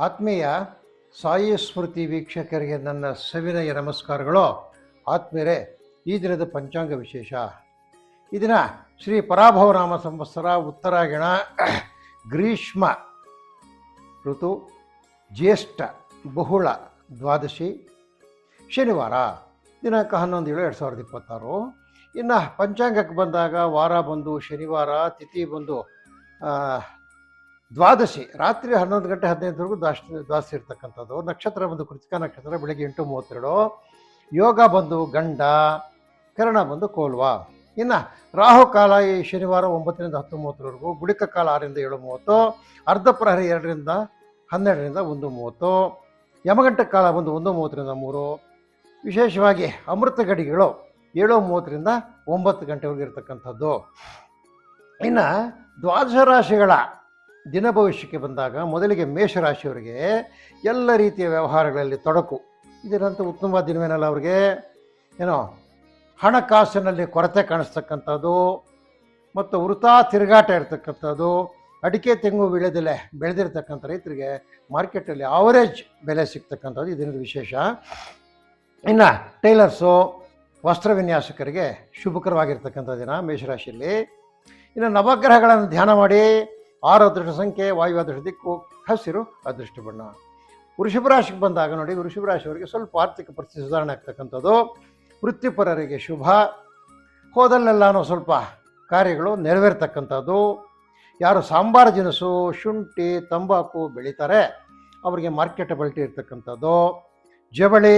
ಆತ್ಮೀಯ ಸಾಯಿ ಸ್ಮೃತಿ ವೀಕ್ಷಕರಿಗೆ ನನ್ನ ಸವಿನಯ ನಮಸ್ಕಾರಗಳು. ಆತ್ಮೀಯರೇ, ಈ ದಿನದ ಪಂಚಾಂಗ ವಿಶೇಷ. ಈ ದಿನ ಶ್ರೀ ಪರಾಭವನಾಮ ಸಂವತ್ಸರ ಉತ್ತರಾಯಣ ಗ್ರೀಷ್ಮ ಋತು ಜ್ಯೇಷ್ಠ ಬಹುಳ ದ್ವಾದಶಿ ಶನಿವಾರ ದಿನಾಂಕ 11/7/2026. ಇನ್ನು ಪಂಚಾಂಗಕ್ಕೆ ಬಂದಾಗ ವಾರ ಬಂದು ಶನಿವಾರ, ತಿಥಿ ಬಂದು ದ್ವಾದಶಿ ರಾತ್ರಿ 11:15 ದ್ವಾದಶಿ ಇರ್ತಕ್ಕಂಥದ್ದು. ನಕ್ಷತ್ರ ಬಂದು ಕೃತಿಕಾ ನಕ್ಷತ್ರ ಬೆಳಗ್ಗೆ 8:32. ಯೋಗ ಬಂದು ಗಂಡ, ಕರ್ಣ ಬಂದು ಕೋಲ್ವ. ಇನ್ನು ರಾಹುಕಾಲ ಈ ಶನಿವಾರ 9ರಿಂದ 10:30ವರೆಗೂ, ಗುಳಿಕ ಕಾಲ 6ರಿಂದ 7:30, ಅರ್ಧ ಪ್ರಹರಿ 2ರಿಂದ 12ರಿಂದ 1:30, ಯಮಗಂಟ ಕಾಲ ಬಂದು 1:30ರಿಂದ 3. ವಿಶೇಷವಾಗಿ ಅಮೃತ ಗಡಿಗಳು 7:30ರಿಂದ 9 ಗಂಟೆವರೆಗೆ ಇರತಕ್ಕಂಥದ್ದು. ಇನ್ನು ದ್ವಾದಶ ರಾಶಿಗಳ ದಿನ ಭವಿಷ್ಯಕ್ಕೆ ಬಂದಾಗ ಮೊದಲಿಗೆ ಮೇಷರಾಶಿಯವರಿಗೆ ಎಲ್ಲ ರೀತಿಯ ವ್ಯವಹಾರಗಳಲ್ಲಿ ತೊಡಕು. ಇದರಂತೂ ಉತ್ತಮ ದಿನವೇನಲ್ಲ. ಅವ್ರಿಗೆ ಏನೋ ಹಣಕಾಸಿನಲ್ಲಿ ಕೊರತೆ ಕಾಣಿಸ್ತಕ್ಕಂಥದ್ದು ಮತ್ತು ವೃಥಾ ತಿರುಗಾಟ ಇರ್ತಕ್ಕಂಥದ್ದು. ಅಡಿಕೆ ತೆಂಗು ಬೆಳೆದಿರ್ತಕ್ಕಂಥ ರೈತರಿಗೆ ಮಾರ್ಕೆಟಲ್ಲಿ ಆವರೇಜ್ ಬೆಲೆ ಸಿಗ್ತಕ್ಕಂಥದ್ದು ಈ ದಿನದ ವಿಶೇಷ. ಇನ್ನು ಟೈಲರ್ಸು, ವಸ್ತ್ರ ವಿನ್ಯಾಸಕರಿಗೆ ಶುಭಕರವಾಗಿರ್ತಕ್ಕಂಥ ದಿನ ಮೇಷರಾಶಿಯಲ್ಲಿ. ಇನ್ನು ನವಗ್ರಹಗಳನ್ನು ಧ್ಯಾನ ಮಾಡಿ. 6 ಅದೃಷ್ಟ ಸಂಖ್ಯೆ, ವಾಯು ಅದೃಷ್ಟ ದಿಕ್ಕು, ಹಸಿರು ಅದೃಷ್ಟ ಬಣ್ಣ. ವೃಷಭ ರಾಶಿಗೆ ಬಂದಾಗ ನೋಡಿ, ವೃಷಭ ರಾಶಿಯವರಿಗೆ ಸ್ವಲ್ಪ ಆರ್ಥಿಕ ಪರಿಸ್ಥಿತಿ ಸುಧಾರಣೆ ಆಗ್ತಕ್ಕಂಥದ್ದು. ವೃತ್ತಿಪರರಿಗೆ ಶುಭ. ಹೋದಲ್ಲೆಲ್ಲನೂ ಸ್ವಲ್ಪ ಕಾರ್ಯಗಳು ನೆರವೇರ್ತಕ್ಕಂಥದ್ದು. ಯಾರು ಸಾಂಬಾರ ದಿನಸು, ಶುಂಠಿ, ತಂಬಾಕು ಬೆಳೀತಾರೆ ಅವರಿಗೆ ಮಾರ್ಕೆಟಬಿಲಿಟಿ ಇರ್ತಕ್ಕಂಥದ್ದು. ಜವಳಿ,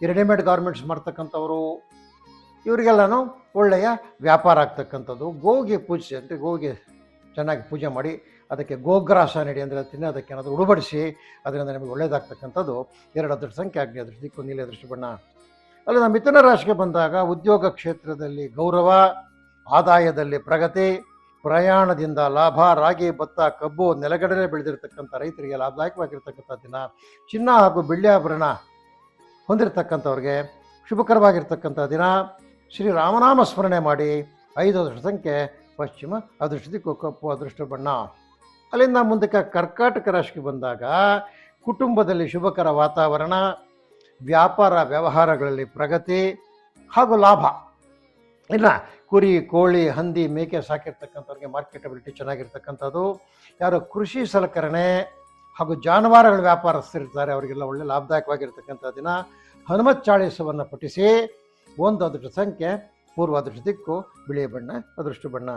ರೆಡಿಮೇಡ್ ಗಾರ್ಮೆಂಟ್ಸ್ ಮಾಡ್ತಕ್ಕಂಥವ್ರು ಇವರಿಗೆಲ್ಲನೂ ಒಳ್ಳೆಯ ವ್ಯಾಪಾರ ಆಗ್ತಕ್ಕಂಥದ್ದು. ಗೋಗೆ ಪೂಜಿಸಿ, ಅಂದರೆ ಗೋಗೆ ಚೆನ್ನಾಗಿ ಪೂಜೆ ಮಾಡಿ ಅದಕ್ಕೆ ಗೋಗ್ರಾಸ ನಡಿ ಅಂದರೆ ತಿನ್ನೋದಕ್ಕೆ ಏನಾದರೂ ಉಡುಬಡಿಸಿ, ಅದರಿಂದ ನಮಗೆ ಒಳ್ಳೆಯದಾಗ್ತಕ್ಕಂಥದ್ದು. 2 ಅದೃಷ್ಟ ಸಂಖ್ಯೆ, ಆಗ್ನೇಯ ಅದೃಷ್ಟ ದಿಕ್ಕು, ನೀಲಿ ಅದೃಷ್ಟ ಬಣ್ಣ. ಅಲ್ಲಿ ನಮ್ಮ ಮಿಥುನ ರಾಶಿಗೆ ಬಂದಾಗ ಉದ್ಯೋಗ ಕ್ಷೇತ್ರದಲ್ಲಿ ಗೌರವ, ಆದಾಯದಲ್ಲಿ ಪ್ರಗತಿ, ಪ್ರಯಾಣದಿಂದ ಲಾಭ. ರಾಗಿ, ಭತ್ತ, ಕಬ್ಬು, ನೆಲಗಡಲೆ ಬೆಳೆದಿರ್ತಕ್ಕಂಥ ರೈತರಿಗೆ ಲಾಭದಾಯಕವಾಗಿರ್ತಕ್ಕಂಥ ದಿನ. ಚಿನ್ನ ಹಾಗೂ ಬೆಳ್ಳಿ ಆಭರಣ ಹೊಂದಿರತಕ್ಕಂಥವ್ರಿಗೆ ಶುಭಕರವಾಗಿರ್ತಕ್ಕಂಥ ದಿನ. ಶ್ರೀರಾಮನಾಮ ಸ್ಮರಣೆ ಮಾಡಿ. 5 ಅದೃಷ್ಟ ಸಂಖ್ಯೆ, ಪಶ್ಚಿಮ ಅದೃಷ್ಟ ದಿಕ್ಕು, ಕಪ್ಪು ಅದೃಷ್ಟ ಬಣ್ಣ. ಅಲ್ಲಿಂದ ಮುಂದಕ್ಕೆ ಕರ್ಕಾಟಕ ರಾಶಿಗೆ ಬಂದಾಗ ಕುಟುಂಬದಲ್ಲಿ ಶುಭಕರ ವಾತಾವರಣ, ವ್ಯಾಪಾರ ವ್ಯವಹಾರಗಳಲ್ಲಿ ಪ್ರಗತಿ ಹಾಗೂ ಲಾಭ. ಇನ್ನು ಕುರಿ, ಕೋಳಿ, ಹಂದಿ, ಮೇಕೆ ಸಾಕಿರ್ತಕ್ಕಂಥವ್ರಿಗೆ ಮಾರ್ಕೆಟಬಿಲಿಟಿ ಚೆನ್ನಾಗಿರ್ತಕ್ಕಂಥದ್ದು. ಯಾರು ಕೃಷಿ ಸಲಕರಣೆ ಹಾಗೂ ಜಾನುವಾರುಗಳ ವ್ಯಾಪಾರಸ್ಥರಿರ್ತಾರೆ ಅವರಿಗೆಲ್ಲ ಒಳ್ಳೆ ಲಾಭದಾಯಕವಾಗಿರ್ತಕ್ಕಂಥ ದಿನ. ಹನುಮತ್ ಚಾಳೀಸವನ್ನು ಪಠಿಸಿ. 1 ಅದೃಷ್ಟ ಸಂಖ್ಯೆ, ಪೂರ್ವ ಅದೃಷ್ಟ ದಿಕ್ಕು, ಬಿಳಿಯ ಬಣ್ಣ ಅದೃಷ್ಟ ಬಣ್ಣ.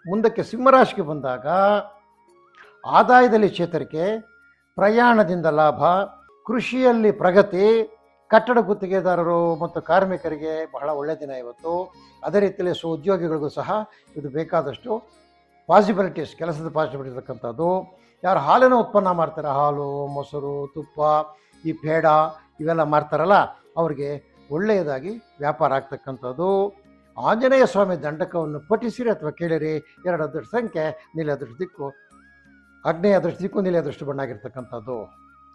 ಮುಂದಕ್ಕೆ ಸಿಂಹರಾಶಿಗೆ ಬಂದಾಗ ಆದಾಯದಲ್ಲಿ ಚೇತರಿಕೆ, ಪ್ರಯಾಣದಿಂದ ಲಾಭ, ಕೃಷಿಯಲ್ಲಿ ಪ್ರಗತಿ. ಕಟ್ಟಡ ಗುತ್ತಿಗೆದಾರರು ಮತ್ತು ಕಾರ್ಮಿಕರಿಗೆ ಬಹಳ ಒಳ್ಳೆಯ ದಿನ ಇವತ್ತು. ಅದೇ ರೀತಿಯಲ್ಲಿ ಉದ್ಯೋಗಿಗಳಿಗೂ ಸಹ ಇದು ಬೇಕಾದಷ್ಟು ಪಾಸಿಬಿಲಿಟೀಸ್, ಕೆಲಸದ ಪಾಸಿಬಿಲಿಟಿ ಇರ್ತಕ್ಕಂಥದ್ದು. ಯಾರು ಹಾಲಿನ ಉತ್ಪನ್ನ ಮಾಡ್ತಾರೆ, ಹಾಲು, ಮೊಸರು, ತುಪ್ಪ, ಈ ಪೇಡ ಇವೆಲ್ಲ ಮಾಡ್ತಾರಲ್ಲ ಅವರಿಗೆ ಒಳ್ಳೆಯದಾಗಿ ವ್ಯಾಪಾರ ಆಗ್ತಕ್ಕಂಥದ್ದು. ಆಂಜನೇಯ ಸ್ವಾಮಿ ದಂಡಕವನ್ನು ಪಠಿಸಿರಿ ಅಥವಾ ಕೇಳಿರಿ. 2 ಅದೃಷ್ಟ ಸಂಖ್ಯೆ, ನೀಲಿ ಅದೃಷ್ಟ ದಿಕ್ಕು, ಆಗ್ನೇಯ ಅದೃಷ್ಟ ದಿಕ್ಕು, ನೀಲಿ ಅದೃಷ್ಟ ಬಣ್ಣ ಆಗಿರ್ತಕ್ಕಂಥದ್ದು.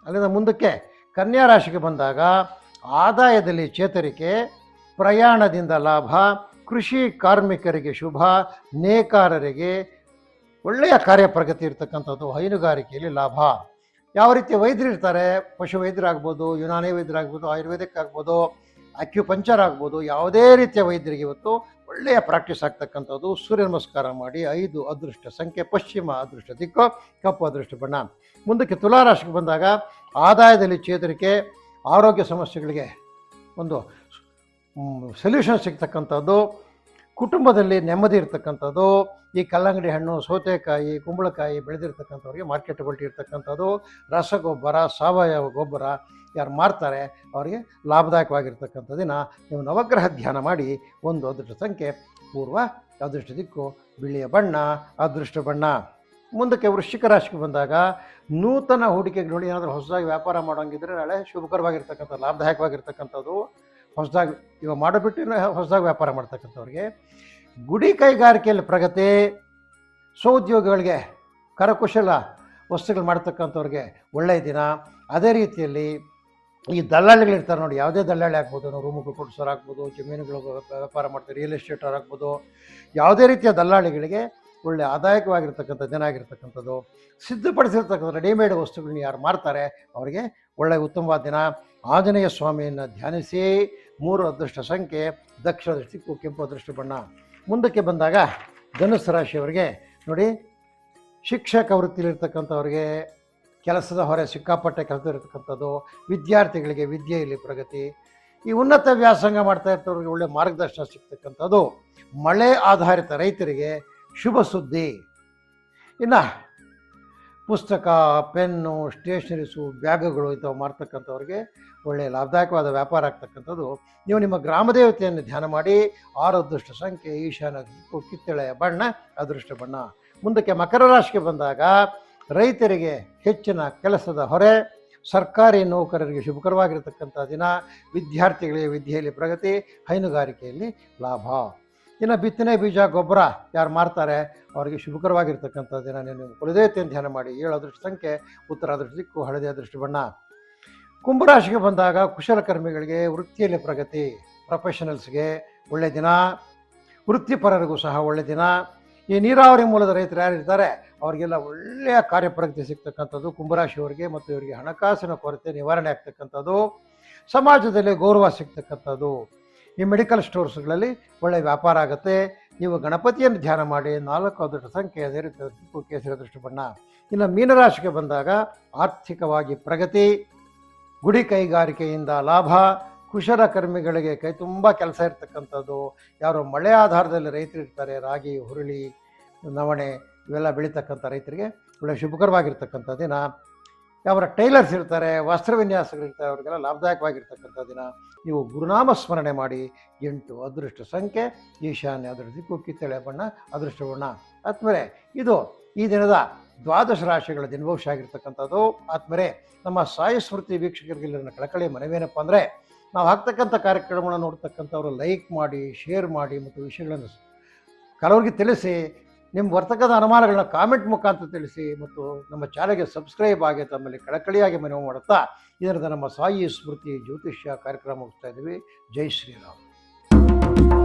ಅಲ್ಲಿಂದ ಮುಂದಕ್ಕೆ ಕನ್ಯಾ ರಾಶಿಗೆ ಬಂದಾಗ ಆದಾಯದಲ್ಲಿ ಚೇತರಿಕೆ, ಪ್ರಯಾಣದಿಂದ ಲಾಭ, ಕೃಷಿ ಕಾರ್ಮಿಕರಿಗೆ ಶುಭ, ನೇಕಾರರಿಗೆ ಒಳ್ಳೆಯ ಕಾರ್ಯಪ್ರಗತಿ ಇರ್ತಕ್ಕಂಥದ್ದು. ಹೈನುಗಾರಿಕೆಯಲ್ಲಿ ಲಾಭ. ಯಾವ ರೀತಿಯ ವೈದ್ಯರು ಇರ್ತಾರೆ, ಪಶು ವೈದ್ಯರಾಗ್ಬೋದು, ಯುನಾನಿ ವೈದ್ಯರಾಗ್ಬೋದು, ಆಯುರ್ವೇದಿಕ್ ಆಗ್ಬೋದು, ಅಕ್ಯುಪಂಚರ್ ಆಗ್ಬೋದು, ಯಾವುದೇ ರೀತಿಯ ವೈದ್ಯರಿಗೆ ಇವತ್ತು ಒಳ್ಳೆಯ ಪ್ರಾಕ್ಟೀಸ್ ಆಗ್ತಕ್ಕಂಥದ್ದು. ಸೂರ್ಯ ನಮಸ್ಕಾರ ಮಾಡಿ. 5 ಅದೃಷ್ಟ ಸಂಖ್ಯೆ, ಪಶ್ಚಿಮ ಅದೃಷ್ಟ ದಿಕ್ಕು, ಕಪ್ಪು ಅದೃಷ್ಟ ಬಣ್ಣ. ಮುಂದಕ್ಕೆ ತುಲಾರಾಶಿಗೆ ಬಂದಾಗ ಆದಾಯದಲ್ಲಿ ಚೇತರಿಕೆ, ಆರೋಗ್ಯ ಸಮಸ್ಯೆಗಳಿಗೆ ಒಂದು ಸೊಲ್ಯೂಷನ್ ಸಿಗ್ತಕ್ಕಂಥದ್ದು. ಕುಟುಂಬದಲ್ಲಿ ನೆಮ್ಮದಿ ಇರ್ತಕ್ಕಂಥದ್ದು. ಈ ಕಲ್ಲಂಗಡಿ ಹಣ್ಣು, ಸೌತೆಕಾಯಿ, ಕುಂಬಳಕಾಯಿ ಬೆಳೆದಿರ್ತಕ್ಕಂಥವ್ರಿಗೆ ಮಾರ್ಕೆಟಬಿಲಿಟಿ ಇರ್ತಕ್ಕಂಥದ್ದು. ರಸಗೊಬ್ಬರ, ಸಾವಯವ ಗೊಬ್ಬರ ಯಾರು ಮಾರ್ತಾರೆ ಅವರಿಗೆ ಲಾಭದಾಯಕವಾಗಿರ್ತಕ್ಕಂಥ ದಿನ. ನೀವು ನವಗ್ರಹ ಧ್ಯಾನ ಮಾಡಿ. 1 ಅದೃಷ್ಟ ಸಂಖ್ಯೆ, ಪೂರ್ವ ಅದೃಷ್ಟ ದಿಕ್ಕು, ಬಿಳಿಯ ಬಣ್ಣ ಅದೃಷ್ಟ ಬಣ್ಣ. ಮುಂದಕ್ಕೆ ವೃಶ್ಚಿಕ ರಾಶಿಗೆ ಬಂದಾಗ ನೂತನ ಹೂಡಿಕೆಗೆ ನೋಡಿ, ಏನಾದರೂ ಹೊಸದಾಗಿ ವ್ಯಾಪಾರ ಮಾಡೋಂಗಿದ್ರೆ ನಾಳೆ ಶುಭಕರವಾಗಿರ್ತಕ್ಕಂಥ ಲಾಭದಾಯಕವಾಗಿರ್ತಕ್ಕಂಥದ್ದು. ಹೊಸದಾಗಿ ಇವಾಗ ಮಾಡಿಬಿಟ್ಟು ಹೊಸದಾಗಿ ವ್ಯಾಪಾರ ಮಾಡ್ತಕ್ಕಂಥವ್ರಿಗೆ. ಗುಡಿ ಕೈಗಾರಿಕೆಯಲ್ಲಿ ಪ್ರಗತಿ, ಸ್ವಉದ್ಯೋಗಿಗಳಿಗೆ, ಕರಕುಶಲ ವಸ್ತುಗಳು ಮಾಡ್ತಕ್ಕಂಥವ್ರಿಗೆ ಒಳ್ಳೆಯ ದಿನ. ಅದೇ ರೀತಿಯಲ್ಲಿ ಈ ದಲ್ಲಾಳಿಗಳಿರ್ತಾರೆ ನೋಡಿ, ಯಾವುದೇ ದಲ್ಲಾಳಿ ಆಗ್ಬೋದು, ನಾವು ರೂಮುಗಳು ಕೊಡಿಸೋರು ಆಗ್ಬೋದು, ಜಮೀನುಗಳು ವ್ಯಾಪಾರ ಮಾಡ್ತಾರೆ, ರಿಯಲ್ ಎಸ್ಟೇಟರ್ ಆಗ್ಬೋದು, ಯಾವುದೇ ರೀತಿಯ ದಲ್ಲಾಳಿಗಳಿಗೆ ಒಳ್ಳೆ ಆದಾಯಕವಾಗಿರ್ತಕ್ಕಂಥ ದಿನ ಆಗಿರ್ತಕ್ಕಂಥದ್ದು. ಸಿದ್ಧಪಡಿಸಿರ್ತಕ್ಕಂಥ ರೆಡಿಮೇಡ್ ವಸ್ತುಗಳನ್ನ ಯಾರು ಮಾರ್ತಾರೆ ಅವರಿಗೆ ಒಳ್ಳೆ ಉತ್ತಮವಾದ ದಿನ. ಆಂಜನೇಯ ಸ್ವಾಮಿಯನ್ನು ಧ್ಯಾನಿಸಿ. 3 ಅದೃಷ್ಟ ಸಂಖ್ಯೆ ದಕ್ಷಿಣ ದೃಷ್ಟಿಗೂ ಕೆಂಪು ಅದೃಷ್ಟ ಬಣ್ಣ. ಮುಂದಕ್ಕೆ ಬಂದಾಗ ಧನುಸ್ಸು ರಾಶಿಯವರಿಗೆ ನೋಡಿ, ಶಿಕ್ಷಕ ವೃತ್ತಿಲಿರ್ತಕ್ಕಂಥವ್ರಿಗೆ ಕೆಲಸದ ಹೊರೆ ಸಿಕ್ಕಾಪಟ್ಟೆ ಕೆಲಸ ಇರತಕ್ಕಂಥದ್ದು. ವಿದ್ಯಾರ್ಥಿಗಳಿಗೆ ವಿದ್ಯೆಯಲ್ಲಿ ಪ್ರಗತಿ. ಈ ಉನ್ನತ ವ್ಯಾಸಂಗ ಮಾಡ್ತಾ ಇರ್ತವ್ರಿಗೆ ಒಳ್ಳೆ ಮಾರ್ಗದರ್ಶನ ಸಿಗ್ತಕ್ಕಂಥದ್ದು. ಮಳೆ ಆಧಾರಿತ ರೈತರಿಗೆ ಶುಭ ಸುದ್ದಿ. ಇನ್ನು ಪುಸ್ತಕ, ಪೆನ್ನು, ಸ್ಟೇಷನರೀಸು, ಬ್ಯಾಗುಗಳು ಇಂಥವು ಮಾರ್ತಕ್ಕಂಥವ್ರಿಗೆ ಒಳ್ಳೆಯ ಲಾಭದಾಯಕವಾದ ವ್ಯಾಪಾರ ಆಗ್ತಕ್ಕಂಥದ್ದು. ನೀವು ನಿಮ್ಮ ಗ್ರಾಮದೇವತೆಯನ್ನು ಧ್ಯಾನ ಮಾಡಿ. 6 ಅದೃಷ್ಟ ಸಂಖ್ಯೆ ಈಶಾನ್ಯ ದಿಕ್ಕು ಕಿತ್ತಳೆಯ ಬಣ್ಣ ಅದೃಷ್ಟ ಬಣ್ಣ. ಮುಂದಕ್ಕೆ ಮಕರ ರಾಶಿಗೆ ಬಂದಾಗ ರೈತರಿಗೆ ಹೆಚ್ಚಿನ ಕೆಲಸದ ಹೊರೆ, ಸರ್ಕಾರಿ ನೌಕರರಿಗೆ ಶುಭಕರವಾಗಿರತಕ್ಕಂಥ ದಿನ, ವಿದ್ಯಾರ್ಥಿಗಳಿಗೆ ವಿದ್ಯೆಯಲ್ಲಿ ಪ್ರಗತಿ, ಹೈನುಗಾರಿಕೆಯಲ್ಲಿ ಲಾಭ. ಇನ್ನು ಬಿತ್ತನೆ ಬೀಜ ಗೊಬ್ಬರ ಯಾರು ಮಾರ್ತಾರೆ ಅವರಿಗೆ ಶುಭಕರವಾಗಿರ್ತಕ್ಕಂಥ ದಿನ. ನೀವು ಕುಲದೇವತೆಯನ್ನು ಧ್ಯಾನ ಮಾಡಿ. 7 ಅದೃಷ್ಟ ಸಂಖ್ಯೆ ಉತ್ತರ ಅದೃಷ್ಟ ದಿಕ್ಕು ಹಳದಿ ಅದೃಷ್ಟ ಬಣ್ಣ. ಕುಂಭರಾಶಿಗೆ ಬಂದಾಗ ಕುಶಲಕರ್ಮಿಗಳಿಗೆ ವೃತ್ತಿಯಲ್ಲಿ ಪ್ರಗತಿ, ಪ್ರೊಫೆಷನಲ್ಸ್ಗೆ ಒಳ್ಳೆಯ ದಿನ, ವೃತ್ತಿಪರರಿಗೂ ಸಹ ಒಳ್ಳೆಯ ದಿನ. ಈ ನೀರಾವರಿ ಮೂಲದ ರೈತರು ಯಾರಿರ್ತಾರೆ ಅವರಿಗೆಲ್ಲ ಒಳ್ಳೆಯ ಕಾರ್ಯಪ್ರಗತಿ ಸಿಗ್ತಕ್ಕಂಥದ್ದು ಕುಂಭರಾಶಿಯವರಿಗೆ. ಮತ್ತು ಇವರಿಗೆ ಹಣಕಾಸಿನ ಕೊರತೆ ನಿವಾರಣೆ ಆಗ್ತಕ್ಕಂಥದ್ದು, ಸಮಾಜದಲ್ಲಿ ಗೌರವ ಸಿಗ್ತಕ್ಕಂಥದ್ದು. ಈ ಮೆಡಿಕಲ್ ಸ್ಟೋರ್ಸ್ಗಳಲ್ಲಿ ಒಳ್ಳೆಯ ವ್ಯಾಪಾರ ಆಗುತ್ತೆ. ನೀವು ಗಣಪತಿಯನ್ನು ಧ್ಯಾನ ಮಾಡಿ. 4 ಅದೃಷ್ಟ ಸಂಖ್ಯೆ ಅದೇ ರೀತಿ ಕೇಸರಿ ಅದೃಷ್ಟ ಬಣ್ಣ. ಇನ್ನು ಮೀನರಾಶಿಗೆ ಬಂದಾಗ ಆರ್ಥಿಕವಾಗಿ ಪ್ರಗತಿ, ಗುಡಿ ಕೈಗಾರಿಕೆಯಿಂದ ಲಾಭ, ಕುಶಲಕರ್ಮಿಗಳಿಗೆ ಕೈ ತುಂಬ ಕೆಲಸ ಇರ್ತಕ್ಕಂಥದ್ದು. ಯಾರು ಮಳೆ ಆಧಾರದಲ್ಲಿ ರೈತರು ಇರ್ತಾರೆ, ರಾಗಿ, ಹುರುಳಿ, ನವಣೆ ಇವೆಲ್ಲ ಬೆಳೀತಕ್ಕಂಥ ರೈತರಿಗೆ ಒಳ್ಳೆಯ ಶುಭಕರವಾಗಿರ್ತಕ್ಕಂಥ ದಿನ. ಯಾವ ಟೈಲರ್ಸ್ ಇರ್ತಾರೆ, ವಸ್ತ್ರ ವಿನ್ಯಾಸಗಳಿರ್ತಾರೆ ಅವರಿಗೆಲ್ಲ ಲಾಭದಾಯಕವಾಗಿರ್ತಕ್ಕಂಥ ದಿನ. ನೀವು ಗುರುನಾಮ ಸ್ಮರಣೆ ಮಾಡಿ. 8 ಅದೃಷ್ಟ ಸಂಖ್ಯೆ ಈಶಾನ್ಯ ಅದೃಷ್ಟ ದಿಕ್ಕು ಕಿತ್ತಳೆ ಬಣ್ಣ ಅದೃಷ್ಟ ಬಣ್ಣ. ಆದ್ಮೇಲೆ ಇದು ಈ ದಿನದ 12 ರಾಶಿಗಳ ದಿನಭವಿಷ್ಯ ಆಗಿರ್ತಕ್ಕಂಥದ್ದು. ಆದ್ಮೇಲೆ ನಮ್ಮ ಸಾಯಿ ಸ್ಮೃತಿ ವೀಕ್ಷಕರಿಗೆ ನನ್ನ ಕಳಕಳಿ ಮನವೇನಪ್ಪ ಅಂದರೆ, ನಾವು ಹಾಕ್ತಕ್ಕಂಥ ಕಾರ್ಯಕ್ರಮಗಳನ್ನು ನೋಡ್ತಕ್ಕಂಥವ್ರು ಲೈಕ್ ಮಾಡಿ, ಶೇರ್ ಮಾಡಿ ಮತ್ತು ವಿಷಯಗಳನ್ನು ಕೆಲವರಿಗೆ ತಿಳಿಸಿ. ನಿಮ್ಮ ಬರ್ತಕ್ಕಂಥ ಅನುಮಾನಗಳನ್ನ ಕಾಮೆಂಟ್ ಮುಖಾಂತರ ತಿಳಿಸಿ ಮತ್ತು ನಮ್ಮ ಚಾನಲ್ಗೆ ಸಬ್ಸ್ಕ್ರೈಬ್ ಆಗಿ ತಮ್ಮಲ್ಲಿ ಕಳಕಳಿಯಾಗಿ ಮನವಿ ಮಾಡುತ್ತಾ ಇದರಿಂದ ನಮ್ಮ ಸಾಯಿ ಸ್ಮೃತಿ ಜ್ಯೋತಿಷ್ಯ ಕಾರ್ಯಕ್ರಮ ಮುಗಿಸ್ತಾ ಇದ್ದೀವಿ. ಜೈ ಶ್ರೀರಾಮ್.